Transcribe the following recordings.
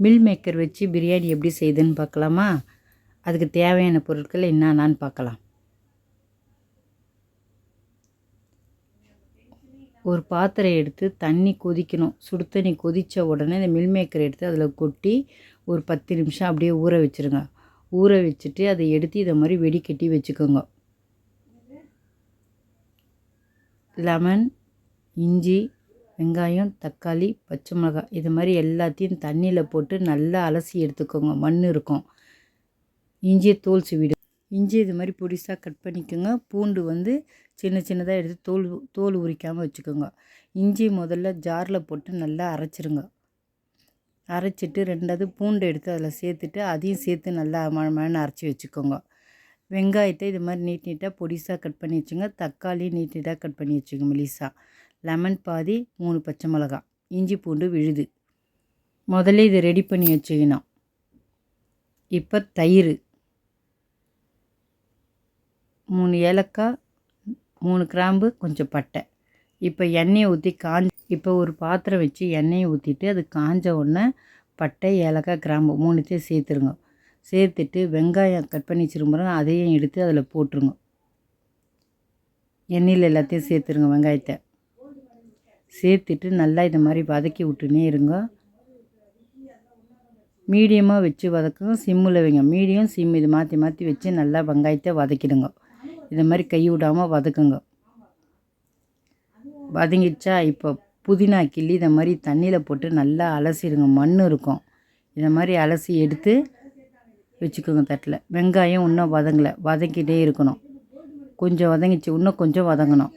Meal maker வச்சு பிரியாணி எப்படி செய்யுதுன்னு பார்க்கலாமா? அதுக்கு தேவையான பொருட்கள் என்னென்னு பார்க்கலாம். ஒரு பாத்திரம் எடுத்து தண்ணி கொதிக்கணும். சுடு தண்ணி கொதித்த உடனே இந்த மில் மேக்கர் எடுத்து அதில் கொட்டி ஒரு 10 நிமிஷம் அப்படியே ஊற வச்சுருங்க. ஊற வச்சுட்டு அதை எடுத்து இதை மாதிரி வெடிக்கட்டி வச்சுக்கோங்க. லெமன், இஞ்சி, வெங்காயம், தக்காளி, பச்சை மிளகாய் இது மாதிரி எல்லாத்தையும் தண்ணியில் போட்டு நல்லா அலசி எடுத்துக்கோங்க. மண் இருக்கும். இஞ்சியை தோல் சீவிடு. இஞ்சி இது மாதிரி பொடிசாக கட் பண்ணிக்கோங்க. பூண்டு சின்ன சின்னதாக எடுத்து தோல் உரிக்காமல் வச்சுக்கோங்க. இஞ்சி முதல்ல ஜாரில் போட்டு நல்லா அரைச்சிருங்க. அரைச்சிட்டு ரெண்டாவது பூண்டு எடுத்து அதில் சேர்த்துட்டு அதையும் சேர்த்து நல்லா மழை அரைச்சி வச்சுக்கோங்க. வெங்காயத்தை இது மாதிரி நீட்டாக பொடிசாக கட் பண்ணி வச்சுங்க. தக்காளி நீட்டாக கட் பண்ணி வச்சுக்கோங்க மெலிசாக. லெமன் பாதி, 3 பச்சை மிளகாய், இஞ்சி பூண்டு விழுது. முதல்ல இதை ரெடி பண்ணி வச்சுக்கணும். இப்போ தயிர், 3 ஏலக்காய், 3 கிராம்பு, கொஞ்சம் பட்டை. இப்போ எண்ணெயை ஊற்றி இப்போ ஒரு பாத்திரம் வச்சு எண்ணெயை ஊற்றிட்டு அது காஞ்ச உடனே பட்டை, ஏலக்காய், கிராம்பு 3த்தையும் சேர்த்துருங்க. சேர்த்துட்டு வெங்காயம் கட் பண்ணி வச்சுருப்பாருங்க அதையும் எடுத்து அதில் போட்டுருங்க. எண்ணெயில் எல்லாத்தையும் சேர்த்துருங்க. வெங்காயத்தை சேர்த்துட்டு நல்லா இது மாதிரி வதக்கி விட்டுனே இருங்க. மீடியமாக வச்சு வதக்குங்க. சிம்மில் வைங்க. மீடியம், சிம் இது மாற்றி மாற்றி வச்சு நல்லா வெங்காயத்தை வதக்கிடுங்க. இது மாதிரி கை விடாமல் வதக்குங்க. வதங்கிடுச்சா? இப்போ புதினா கிள்ளி இதை மாதிரி தண்ணியில் போட்டு நல்லா அலசிடுங்க. மண் இருக்கும். இதை மாதிரி அலசி எடுத்து வச்சுக்கோங்க தட்டில். வெங்காயம் இன்னும் வதங்கலை, வதக்கிட்டே இருக்கணும். கொஞ்சம் வதங்கிச்சு, இன்னும் கொஞ்சம் வதங்கணும்.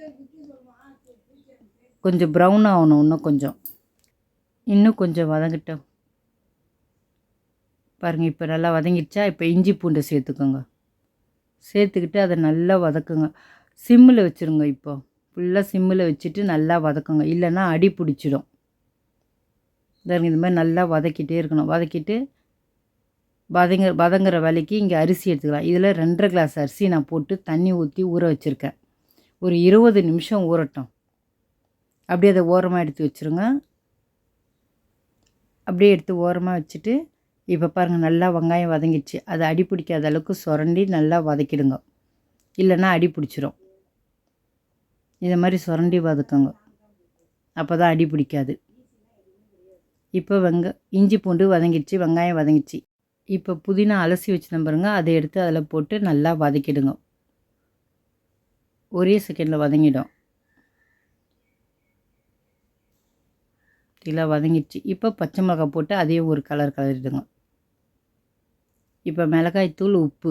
கொஞ்சம் ப்ரௌன் ஆகணும். இன்னும் கொஞ்சம் வதங்கிட்டோம் பாருங்கள். இப்போ நல்லா வதங்கிடுச்சா? இப்போ இஞ்சி பூண்டை சேர்த்துக்கோங்க. சேர்த்துக்கிட்டு அதை நல்லா வதக்குங்க. சிம்மில் வச்சுருங்க. இப்போ ஃபுல்லாக சிம்மில் வச்சுட்டு நல்லா வதக்குங்க. இல்லைன்னா அடி பிடிச்சிடும். இது மாதிரி நல்லா வதக்கிட்டே இருக்கணும். வதக்கிட்டு வதங்குற வேலைக்கு இங்கே அரிசி எடுத்துக்கலாம். இதில் 2.5 கிளாஸ் அரிசி நான் போட்டு தண்ணி ஊற்றி ஊற வச்சுருக்கேன். ஒரு 20 நிமிஷம் ஊறட்டும். அப்படியே அதை ஓரமாக எடுத்து வச்சுருங்க. அப்படியே எடுத்து ஓரமாக வச்சுட்டு இப்போ பாருங்கள் நல்லா வெங்காயம் வதங்கிடுச்சு. அதை அடி பிடிக்காத அளவுக்கு சுரண்டி நல்லா வதக்கிடுங்க. இல்லைன்னா அடி பிடிச்சிரும். இதை மாதிரி சுரண்டி வதக்குங்க. அப்போ தான் அடி பிடிக்காது. இப்போ இஞ்சி பூண்டு வதங்கிடுச்சு, வெங்காயம் வதங்கிடுச்சு. இப்போ புதினா அலசி வச்சுருந்தேன் பாருங்கள், அதை எடுத்து அதில் போட்டு நல்லா வதக்கிடுங்க. ஒரே செகண்டில் வதங்கிடும். இதெல்லாம் வதங்கிடுச்சு. இப்போ பச்சை மிளகாய் போட்டு அதையும் ஒரு கலரிடுங்க. இப்போ மிளகாய்த்தூள், உப்பு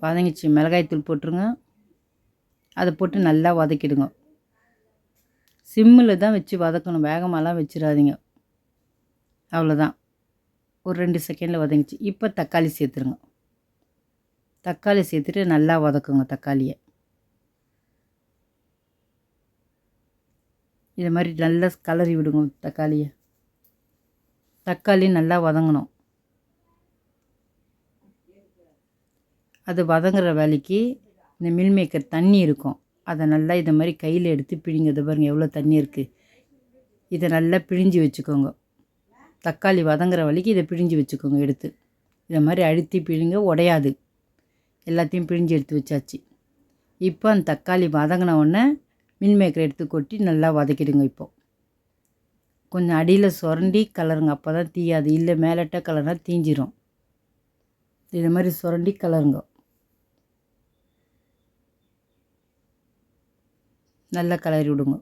வதங்கிடுச்சு. மிளகாய்த்தூள் போட்டுருங்க. அதை போட்டு நல்லா வதக்கிடுங்க. சிம்மில் தான் வச்சு வதக்கணும். வேகமாலாம் வச்சிடாதீங்க. அவ்வளோதான். ஒரு 2 செகண்டில் வதங்கிச்சு. இப்போ தக்காளி சேர்த்துருங்க. தக்காளி சேர்த்துட்டு நல்லா வதக்குங்க. தக்காளியை இது மாதிரி நல்லா கலரி விடுங்க. தக்காளி நல்லா வதங்கணும். அது வதங்குற வேலைக்கு இந்த மில் மேக்கர் தண்ணி இருக்கும். அதை நல்லா இதை மாதிரி கையில் எடுத்து பிழிங்க. இதை பாருங்கள் எவ்வளோ தண்ணி இருக்குது. இதை நல்லா பிழிஞ்சு வச்சுக்கோங்க. தக்காளி வதங்குற வரைக்கும் இதை பிழிஞ்சு வச்சுக்கோங்க. எடுத்து இதை மாதிரி அழுத்தி பிழிங்க, உடையாது. எல்லாத்தையும் பிழிஞ்சு எடுத்து வச்சாச்சு. இப்போ அந்த தக்காளி வதங்கின உடனே மில் மேக்கரை எடுத்து கொட்டி நல்லா வதக்கிடுங்க. இப்போ கொஞ்சம் அடியில் சுரண்டி கலருங்க. அப்போ தான் தீயாது. இல்லை மேலட்ட கலர்னா தீஞ்சிரும். இதை மாதிரி சுரண்டி கலருங்க. நல்லா கலரி விடுங்க.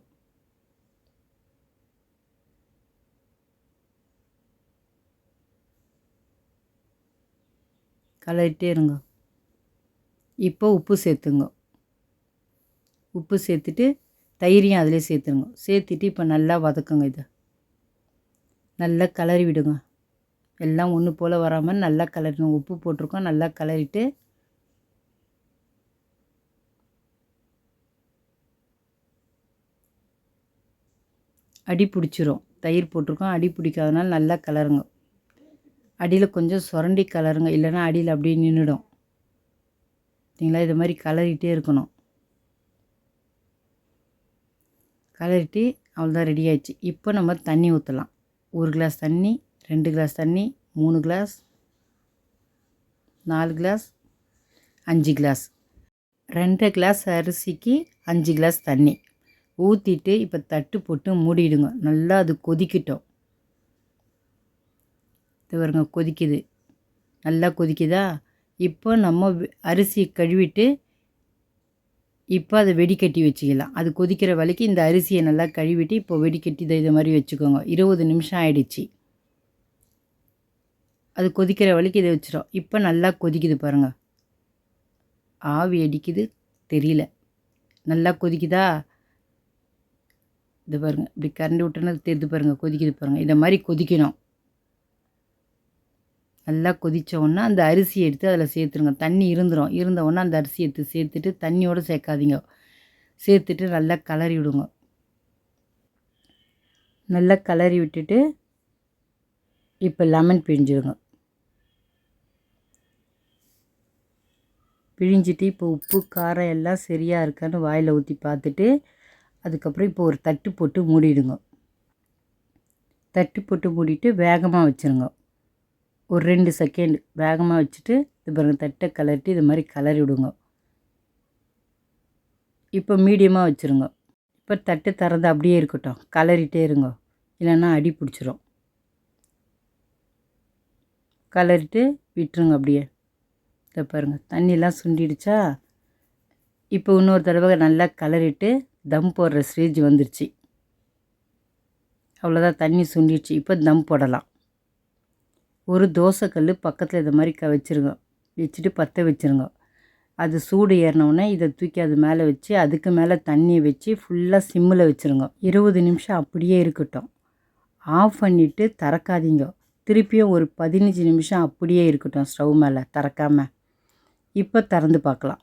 கலரிட்டே இருங்க. இப்போ உப்பு சேர்த்துங்க. உப்பு சேர்த்துட்டு தயிரையும் அதிலே சேர்த்துருங்க. சேர்த்துட்டு இப்போ நல்லா வதக்குங்க. இதை நல்லா கலரி விடுங்க. எல்லாம் ஒன்று போல் வராமல் நல்லா கலரிடுங்க. உப்பு போட்டிருக்கோம். நல்லா கலரிட்டு அடி பிடிச்சிரும். தயிர் போட்டிருக்கோம். அடி பிடிக்காதனால நல்லா கலருங்க. அடியில் கொஞ்சம் சுரண்டி கலருங்க. இல்லைன்னா அடியில் அப்படியே நின்றுடும். சரிங்களா? இது மாதிரி கலரிட்டே இருக்கணும். கலரிட்டு அவ்வளோதான், ரெடி ஆயிடுச்சு. இப்போ நம்ம தண்ணி ஊற்றலாம். 1 கிளாஸ் தண்ணி, 2 கிளாஸ் தண்ணி, 3 கிளாஸ், 4 கிளாஸ், 5 கிளாஸ். 2 கிளாஸ் அரிசிக்கு 5 கிளாஸ் தண்ணி ஊற்றிட்டு இப்போ தட்டு போட்டு மூடிடுங்க. நல்லா அது கொதிக்கட்டும். இது பாருங்க கொதிக்குது, நல்லா கொதிக்குதா? இப்போ நம்ம அரிசி கழுவிட்டு இப்போ அதை வெடிக்கட்டி வச்சுக்கலாம். அது கொதிக்கிற வரைக்கும் இந்த அரிசியை நல்லா கழுவிட்டு இப்போ வெடிக்கட்டி இது மாதிரி வச்சுக்கோங்க. 20 நிமிஷம் ஆயிடுச்சு. அது கொதிக்கிற வரைக்கும் இதை வச்சிடும். இப்போ நல்லா கொதிக்குது பாருங்கள். ஆவி அடிக்குது தெரியல. நல்லா கொதிக்குதா? இது பாருங்கள், இப்படி கரண்டி விட்டோன்னா தெரியுது பாருங்கள், கொதிக்குது பாருங்கள். இதை மாதிரி கொதிக்கணும். நல்லா கொதித்த உடனே அந்த அரிசியை எடுத்து அதில் சேர்த்துருங்க. தண்ணி இருந்த உடனே அந்த அரிசி எடுத்து சேர்த்துட்டு தண்ணியோடு சேர்க்காதீங்க. சேர்த்துட்டு நல்லா கிளறி விடுங்க. நல்லா கிளறி விட்டுட்டு இப்போ லெமன் பிழிஞ்சிடுங்க. பிழிஞ்சிட்டு இப்போ உப்பு காரம் எல்லாம் சரியாக இருக்கான்னு வாயில் ஊற்றி பார்த்துட்டு அதுக்கப்புறம் இப்போ ஒரு தட்டு போட்டு மூடிடுங்க. தட்டு போட்டு மூடிட்டு வேகமாக வச்சுருங்க. ஒரு 2 செகண்ட் வேகமாக வச்சுட்டு இது பாருங்கள், தட்டை கிளறிட்டு இது மாதிரி கிளறி விடுங்க. இப்போ மீடியமாக வச்சுருங்க. இப்போ தட்டு திறந்து அப்படியே இருக்கட்டும், கிளறிட்டே இருங்க, இல்லைன்னா அடி பிடிச்சிரும். கிளறிட்டு விட்டுருங்க அப்படியே. இதை பாருங்கள், தண்ணியெலாம் சுண்டிடுச்சா? இப்போ இன்னொரு தடவை நல்லா கிளறிட்டு தம் போடுற ஸ்டேஜ் வந்துருச்சு. அவ்வளோதான், தண்ணி சுண்டிடுச்சு. இப்போ தம் போடலாம். ஒரு தோசைக்கல் பக்கத்தில் இதை மாதிரி வச்சுருங்க. வச்சுட்டு பற்ற வச்சுருங்க. அது சூடு ஏறினவுடனே இதை தூக்கி அது மேலே வச்சு அதுக்கு மேலே தண்ணியை வச்சு ஃபுல்லாக சிம்மில் வச்சுருங்க. 20 நிமிஷம் அப்படியே இருக்கட்டும். ஆஃப் பண்ணிவிட்டு திறக்காதீங்க. திருப்பியும் ஒரு 15 நிமிஷம் அப்படியே இருக்கட்டும் ஸ்டவ் மேலே திறக்காமல். இப்போ திறந்து பார்க்கலாம்.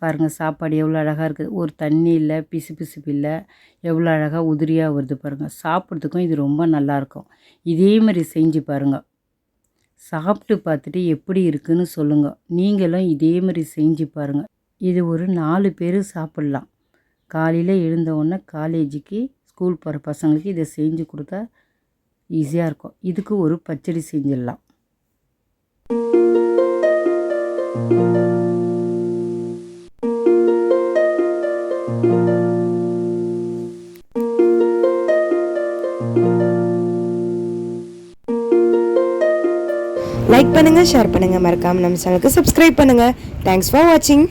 பாருங்கள், சாப்பாடு எவ்வளோ அழகாக இருக்குது. ஒரு தண்ணி இல்லை, பிசு பிசுப்பு இல்லை, எவ்வளோ அழகாக உதிரியாக வருது பாருங்கள். சாப்பிட்றதுக்கும் இது ரொம்ப நல்லாயிருக்கும். இதே மாதிரி செஞ்சு பாருங்கள். சாப்பிட்டு பார்த்துட்டு எப்படி இருக்குதுன்னு சொல்லுங்கள். நீங்களும் இதே மாதிரி செஞ்சு பாருங்கள். இது ஒரு 4 பேர் சாப்பிட்லாம். காலையில் எழுந்தவுடனே காலேஜுக்கு ஸ்கூல் போகிற பசங்களுக்கு இதை செஞ்சு கொடுத்தா ஈஸியாக இருக்கும். இதுக்கு ஒரு பச்சடி செஞ்சிடலாம். லைக் பண்ணுங்க, ஷேர் பண்ணுங்க, மறக்காம நம்ம சேனலுக்கு சப்ஸ்கிரைப் பண்ணுங்க. தேங்க்ஸ் ஃபார் வாட்சிங்.